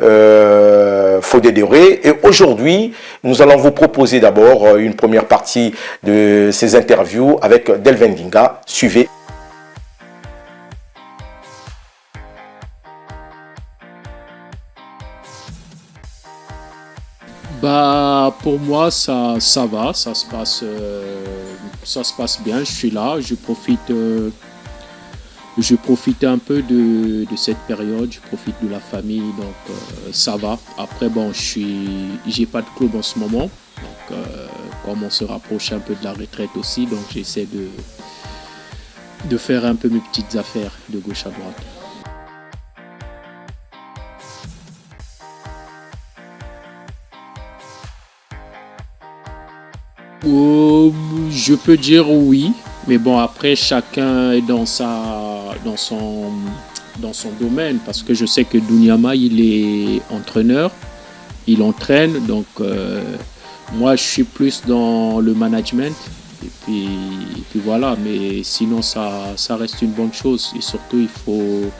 Fodé Doré. Et aujourd'hui, nous allons vous proposer d'abord une première partie de ces interviews avec Delvin Dinga. Suivez. Bah, pour moi, ça va, ça se passe bien. Je suis là, je profite un peu de cette période, je profite de la famille, donc ça va. Après, bon, j'ai pas de club en ce moment, donc comme on se rapproche un peu de la retraite aussi, donc j'essaie de faire un peu mes petites affaires de gauche à droite. Je peux dire oui, mais bon, après chacun est dans son domaine, parce que je sais que Dunyama il est entraîneur, il entraîne, donc moi je suis plus dans le management et puis voilà, mais sinon ça reste une bonne chose, et surtout il faut,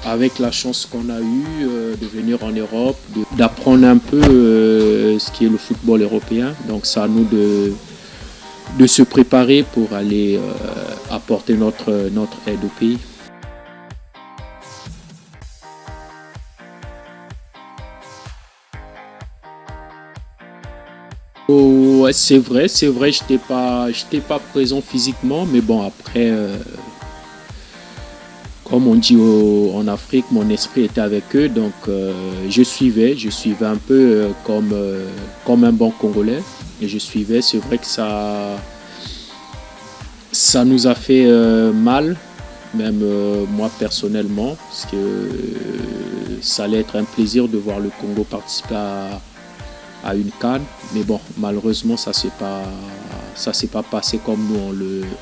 avec la chance qu'on a eue de venir en Europe, d'apprendre un peu ce qui est le football européen. Donc c'est à nous de se préparer pour aller apporter notre aide au pays. Oh, ouais, c'est vrai, j'étais pas présent physiquement, mais bon, après, comme on dit en Afrique, mon esprit était avec eux, donc je suivais un peu comme un bon Congolais, et je suivais. C'est vrai que ça nous a fait mal, même moi personnellement, parce que ça allait être un plaisir de voir le Congo participer à une CAN, mais bon, malheureusement ça s'est pas passé comme nous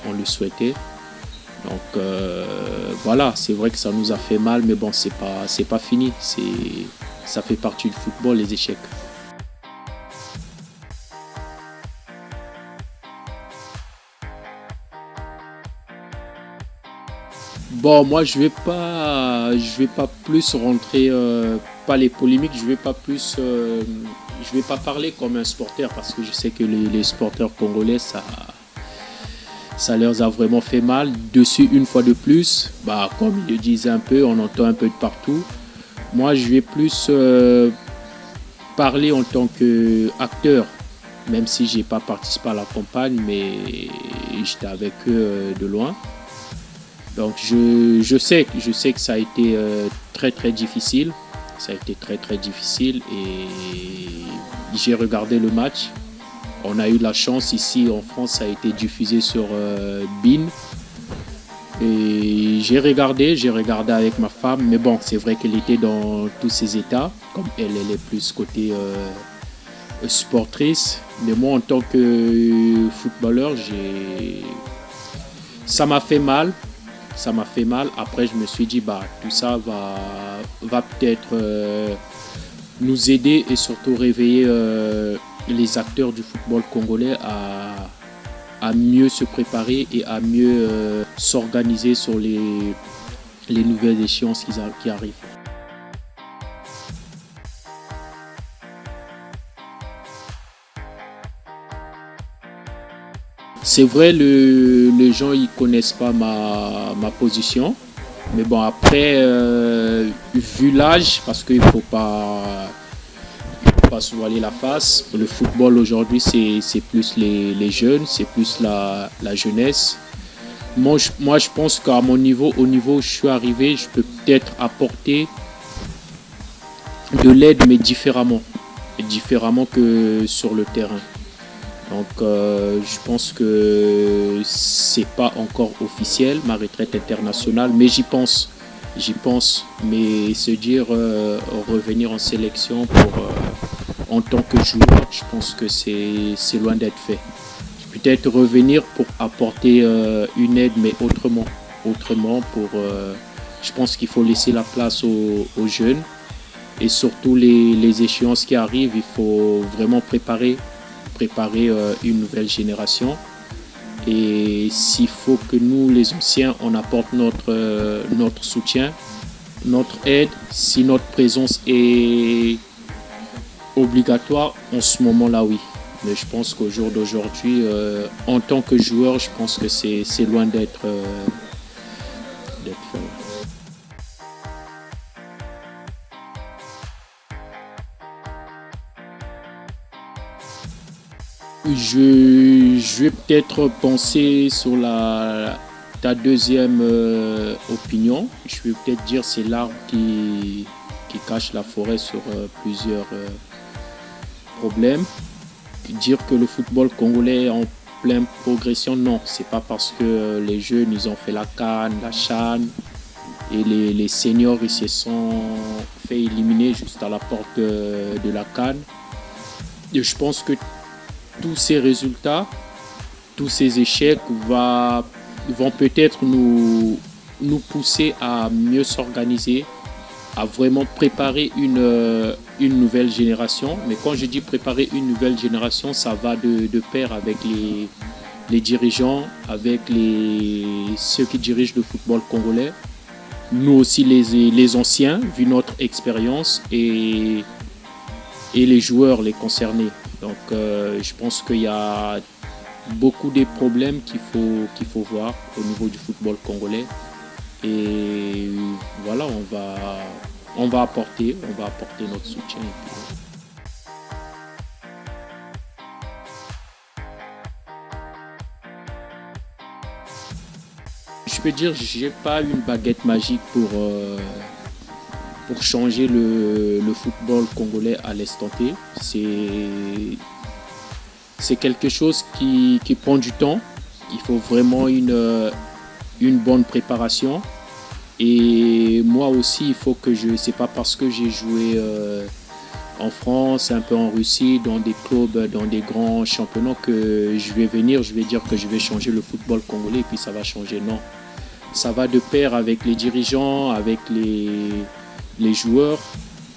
on le souhaitait. Donc voilà, c'est vrai que ça nous a fait mal, mais bon, c'est pas fini. Ça fait partie du football, les échecs. Bon, moi je vais pas plus rentrer, pas les polémiques. Je vais pas parler comme un sporteur, parce que je sais que les sporteurs congolais, ça leur a vraiment fait mal. Dessus, une fois de plus, bah, comme ils le disent un peu, on entend un peu de partout. Moi, je vais plus parler en tant qu'acteur, même si j'ai pas participé à la campagne, mais j'étais avec eux de loin. Donc, je sais que ça a été très très difficile. Ça a été très très difficile, et j'ai regardé le match. On a eu la chance ici en France, ça a été diffusé sur BeIN. Et j'ai regardé avec ma femme, mais bon, c'est vrai qu'elle était dans tous ses états, comme elle est plus côté sportrice. Mais moi, en tant que footballeur, ça m'a fait mal. Après, je me suis dit, bah, tout ça va peut-être nous aider, et surtout réveiller les acteurs du football congolais à mieux se préparer et à mieux s'organiser sur les nouvelles échéances qui arrivent. C'est vrai, les gens ils connaissent pas ma position, mais bon, après, vu l'âge, parce qu'il faut pas se voiler la face. Le football aujourd'hui, c'est plus les jeunes, c'est plus la jeunesse. Moi, je pense qu'à mon niveau, au niveau où je suis arrivé, je peux peut-être apporter de l'aide, mais différemment que sur le terrain. Donc, je pense que c'est pas encore officiel, ma retraite internationale, mais j'y pense. Mais se dire revenir en sélection en tant que joueur, je pense que c'est loin d'être fait. Peut-être revenir pour apporter une aide, mais autrement. Je pense qu'il faut laisser la place aux jeunes, et surtout les échéances qui arrivent, il faut vraiment préparer une nouvelle génération. Et s'il faut que nous, les anciens, on apporte notre soutien, notre aide, si notre présence est obligatoire, en ce moment-là, oui. Mais je pense qu'au jour d'aujourd'hui, en tant que joueur, je pense que c'est loin d'être fait. Je vais peut-être penser sur ta deuxième opinion. Je vais peut-être dire c'est l'arbre qui cache la forêt sur plusieurs problèmes. Dire que le football congolais est en pleine progression, non. C'est pas parce que les jeunes ils ont fait la CAN, la CHAN et les seniors ils se sont fait éliminer juste à la porte de la CAN. Et je pense que tous ces résultats, tous ces échecs vont peut-être nous pousser à mieux s'organiser, à vraiment préparer une nouvelle génération. Mais quand je dis préparer une nouvelle génération, ça va de pair avec les dirigeants, avec ceux qui dirigent le football congolais. Nous aussi les anciens, vu notre expérience, et les joueurs, les concernés. Donc je pense qu'il y a beaucoup de problèmes qu'il faut voir au niveau du football congolais. Et voilà, on va apporter notre soutien. Je peux dire, j'ai pas une baguette magique pour changer le football congolais à l'instant T. C'est quelque chose qui prend du temps. Il faut vraiment une bonne préparation. Et moi aussi, il faut que c'est pas parce que j'ai joué en France, un peu en Russie, dans des clubs, dans des grands championnats, que je vais dire que je vais changer le football congolais et puis ça va changer. Non. Ça va de pair avec les dirigeants, avec les joueurs,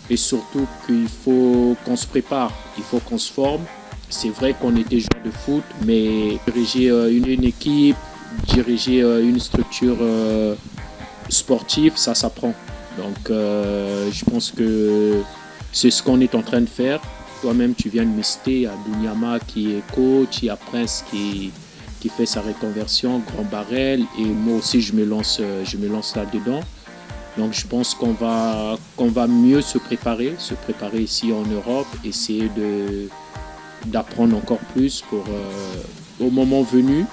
et surtout qu'il faut qu'on se prépare, il faut qu'on se forme. C'est vrai qu'on était joueur de foot, mais diriger une équipe, diriger une structure sportive, ça s'apprend. Donc je pense que c'est ce qu'on est en train de faire. Toi-même, tu viens de me citer, il y a Dounyama qui est coach, il y a Prince qui fait sa reconversion, Grand Barrel, et moi aussi je me lance là-dedans. Donc je pense qu'on va mieux se préparer ici en Europe, essayer d'apprendre encore plus pour au moment venu,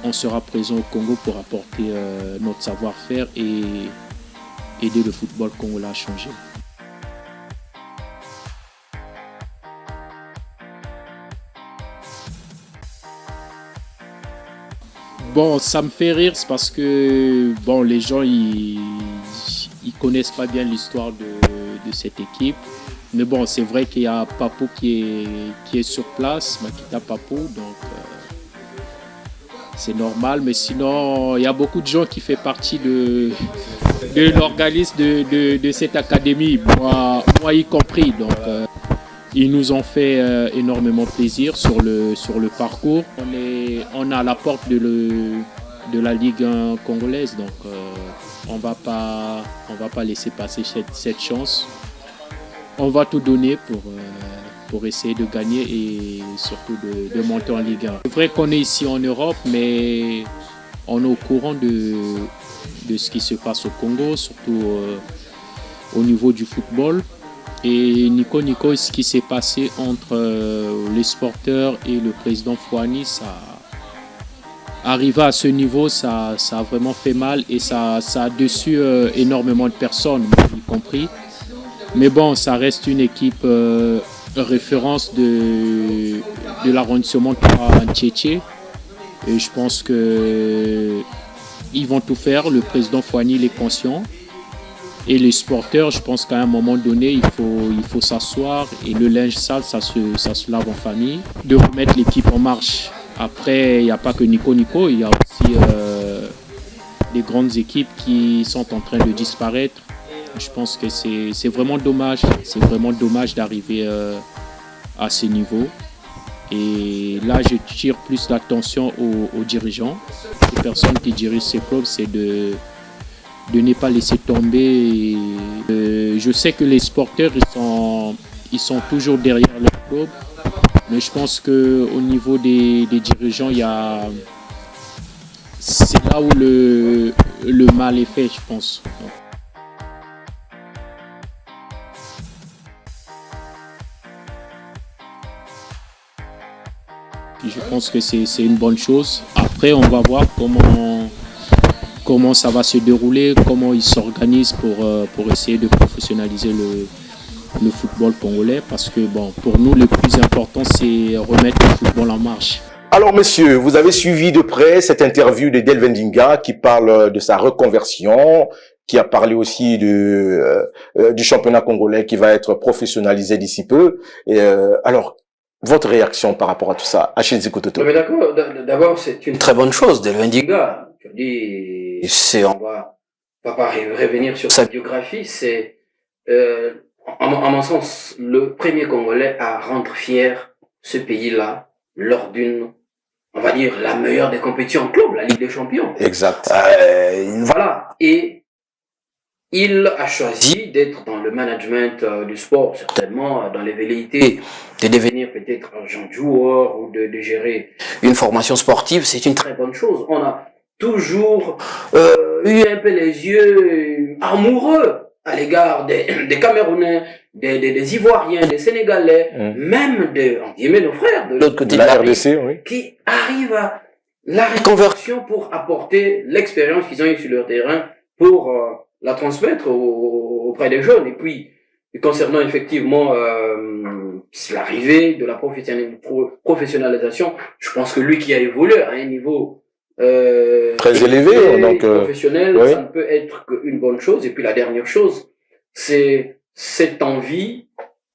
on sera présent au Congo pour apporter notre savoir-faire et aider le football congolais à changer. Bon, ça me fait rire, c'est parce que bon, les gens ils connaissent pas bien l'histoire de cette équipe. Mais bon, c'est vrai qu'il y a Papo qui est sur place, Makita Papo, donc c'est normal. Mais sinon, il y a beaucoup de gens qui font partie de l'organisme de cette académie, moi y compris. Donc ils nous ont fait énormément plaisir sur le parcours. On est à la porte de la Ligue 1 congolaise, donc on va pas laisser passer cette chance. On va tout donner pour essayer de gagner et surtout de monter en Ligue 1. C'est vrai qu'on est ici en Europe, mais on est au courant de ce qui se passe au Congo, surtout au niveau du football. Et Nico, ce qui s'est passé entre les sporteurs et le président Fouani, ça arrivé à ce niveau, ça a vraiment fait mal et ça a déçu énormément de personnes, moi y compris. Mais bon, ça reste une équipe référence de l'arrondissement de Tchétché. Et je pense qu'ils vont tout faire. Le président Fouani il est conscient. Et les sporteurs, je pense qu'à un moment donné, il faut s'asseoir et le linge sale, ça se lave en famille. De remettre l'équipe en marche. Après, il n'y a pas que Nico, il y a aussi des grandes équipes qui sont en train de disparaître. Je pense que c'est vraiment dommage. C'est vraiment dommage d'arriver à ce niveau. Et là, je tire plus l'attention aux dirigeants. Les personnes qui dirigent ces clubs, c'est de ne pas laisser tomber. Je sais que les sporteurs, ils sont toujours derrière leur club, mais je pense qu'au niveau des dirigeants, c'est là où le mal est fait, je pense. Je pense que c'est une bonne chose. Après, on va voir comment ça va se dérouler, comment ils s'organisent pour essayer de professionnaliser le football congolais. Parce que bon, pour nous, le plus important, c'est remettre le football en marche. Alors, messieurs, vous avez suivi de près cette interview de Delvin Dinga qui parle de sa reconversion, qui a parlé aussi du championnat congolais qui va être professionnalisé d'ici peu. Alors, votre réaction par rapport à tout ça, Achille Zikototo? Mais d'accord, d'abord, c'est une très bonne chose, Delvin Dinga. Je dis, on va pas revenir sur sa biographie, c'est, à mon sens, le premier Congolais à rendre fier ce pays-là lors d'une, on va dire, la meilleure des compétitions en club, la Ligue des Champions. Exact. Voilà. Et il a choisi d'être dans le management du sport, certainement dans les velléités de devenir peut-être agent joueur ou de gérer une formation sportive. C'est une très bonne chose. On a toujours eu un peu les yeux amoureux à l'égard des Camerounais, des Ivoiriens, des Sénégalais, même nos frères de l'autre côté de la RDC, oui, qui arrivent à la reconversion pour apporter l'expérience qu'ils ont eue sur leur terrain pour la transmettre auprès des jeunes. Et puis, concernant effectivement l'arrivée de la professionnalisation, je pense que lui qui a évolué à un niveau très élevé, donc professionnel, oui, ça ne peut être qu'une bonne chose. Et puis la dernière chose, c'est cette envie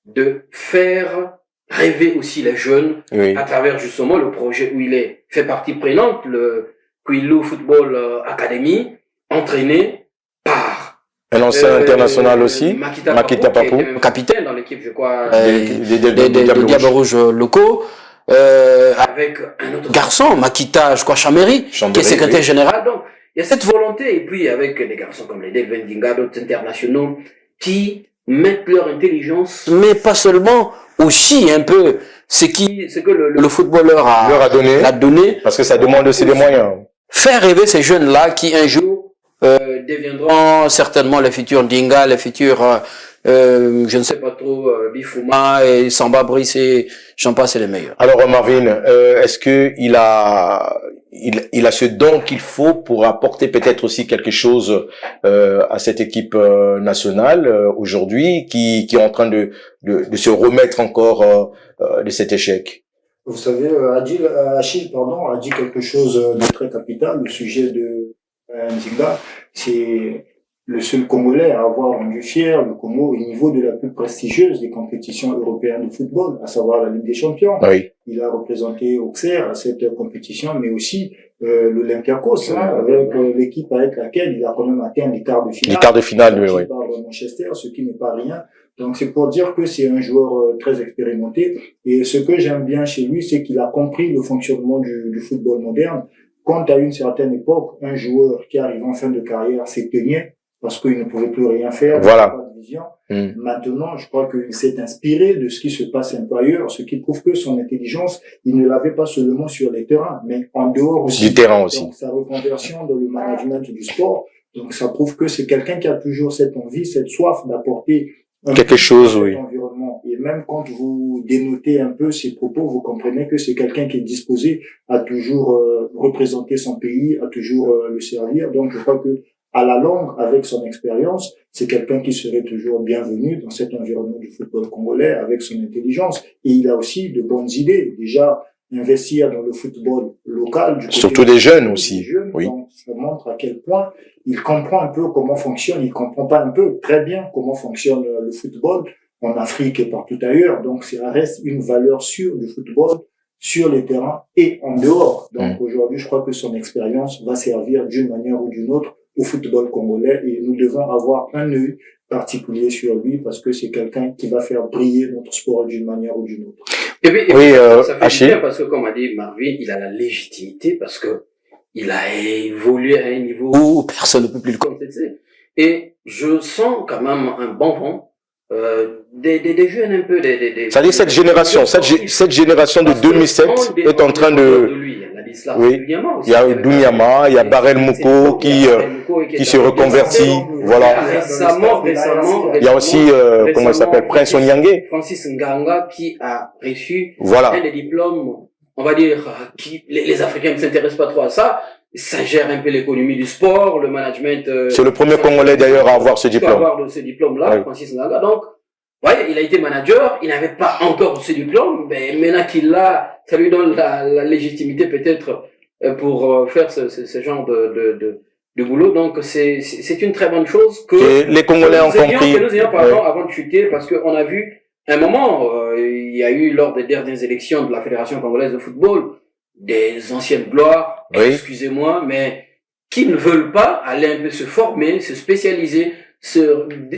de faire rêver aussi les jeunes, oui, à travers justement le projet où il est fait partie prenante, le Kwilu Football Academy, entraîné par un ancien international aussi, Makita Papou, capitaine dans l'équipe, je crois, des Diables Rouges locaux, avec un autre garçon, Makita, je crois, Chaméry, qui est secrétaire général. Donc, il y a cette volonté, et puis avec des garçons comme les Delvin Dinga, d'autres internationaux, qui mettent leur intelligence, mais pas seulement, aussi un peu ce que le footballeur leur a donné, parce que ça demande aussi des moyens. Faire rêver ces jeunes-là qui un jour deviendront certainement les futurs Dinga, les futurs je ne sais pas trop, Bifouma et Samba Brice et j'en passe les meilleurs. Alors Marvin, est-ce que il a ce don qu'il faut pour apporter peut-être aussi quelque chose à cette équipe nationale aujourd'hui qui est en train de se remettre encore de cet échec? Vous savez, Achille a dit quelque chose de très capital au sujet de Nzinga. C'est le seul Congolais à avoir rendu fier le Congo au niveau de la plus prestigieuse des compétitions européennes de football, à savoir la Ligue des Champions. Oui. Il a représenté Auxerre à cette compétition, mais aussi l'Olympiakos, avec l'équipe avec laquelle il a quand même atteint les quarts de finale. Les quarts de finale, oui. Par Manchester, ce qui n'est pas rien. Donc c'est pour dire que c'est un joueur très expérimenté. Et ce que j'aime bien chez lui, c'est qu'il a compris le fonctionnement du football moderne. Quand à une certaine époque, un joueur qui arrive en fin de carrière s'éteignait parce qu'il ne pouvait plus rien faire, voilà, pas de vision. Maintenant, je crois qu'il s'est inspiré de ce qui se passe un peu ailleurs, ce qui prouve que son intelligence, il ne l'avait pas seulement sur les terrains, mais en dehors aussi. Du terrain aussi. Donc, sa reconversion dans le management du sport, donc ça prouve que c'est quelqu'un qui a toujours cette envie, cette soif d'apporter quelque chose, oui. Environnement. Et même quand vous dénotez un peu ses propos, vous comprenez que c'est quelqu'un qui est disposé à toujours représenter son pays, à toujours le servir. Donc, je crois que à la longue, avec son expérience, c'est quelqu'un qui serait toujours bienvenu dans cet environnement du football congolais avec son intelligence. Et il a aussi de bonnes idées. Déjà, investir dans le football local. Surtout des jeunes aussi. Oui. Donc, ça montre à quel point il comprend un peu comment fonctionne. Il comprend pas un peu, très bien comment fonctionne le football en Afrique et partout ailleurs. Donc, ça reste une valeur sûre du football sur les terrains et en dehors. Donc, aujourd'hui, je crois que son expérience va servir d'une manière ou d'une autre au football congolais et nous devons avoir un œil particulier sur lui parce que c'est quelqu'un qui va faire briller notre sport d'une manière ou d'une autre. Et puis, ça fait bien parce que, comme a dit Marvin, il a la légitimité parce que il a évolué à un niveau où personne ne peut plus le contester. Et je sens quand même un bon vent. Des jeunes un peu, C'est-à-dire cette génération de 2007 est en train de... Oui, il y a Dounyama, il y a Barel Moko qui se reconvertit, voilà. Récemment, il y a aussi, comment il s'appelle, Prince Onyangé. Francis Nganga qui a reçu voilà. un des diplômes, on va dire, les Africains ne s'intéressent pas trop à ça. Ça gère un peu l'économie du sport, le management. C'est le premier Congolais d'ailleurs à avoir ce diplôme. Avoir ce diplôme-là, oui. Francis Nganga. Donc, ouais, il a été manager, il n'avait pas encore ce diplôme, mais maintenant qu'il l'a, ça lui donne la légitimité peut-être pour faire ce genre de boulot. Donc c'est une très bonne chose que les Congolais ont compris. Que nous ayons pardon, avant de chuter, parce qu'on a vu un moment, il y a eu lors des dernières élections de la Fédération congolaise de football des anciennes gloires, oui. Excusez-moi, mais qui ne veulent pas aller un peu se former, se spécialiser,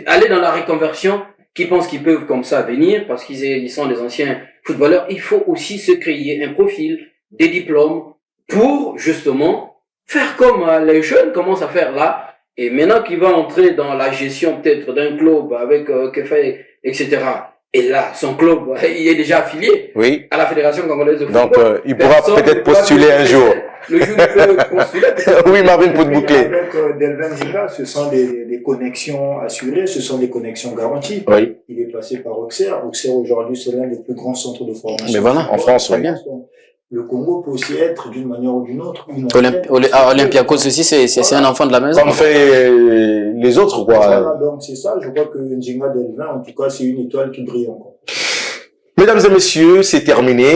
aller dans la reconversion, qui pensent qu'ils peuvent comme ça venir parce qu'ils sont des anciens footballeurs. Il faut aussi se créer un profil, des diplômes pour justement faire comme les jeunes commencent à faire là. Et maintenant qu'il va entrer dans la gestion peut-être d'un club avec Kefay, etc. Et là, son club, il est déjà affilié oui. à la Fédération congolaise de football. Donc, il pourra peut-être postuler un jour. Le jour où il peut postuler. Oui, Marvin Poutbouclé. Avec Delvin Zinga, ce sont des connexions assurées, ce sont des connexions garanties. Oui. Il est passé par Auxerre. Auxerre, aujourd'hui, c'est l'un des plus grands centres de formation. Mais voilà, en France, oui. Le Congo peut aussi être, d'une manière ou d'une autre, Olympiakos aussi, c'est un enfant de la maison. Comme fait les autres, quoi. Voilà, donc c'est ça. Je crois que Nzinga Delvin, en tout cas, c'est une étoile qui brille encore. Mesdames et messieurs, c'est terminé.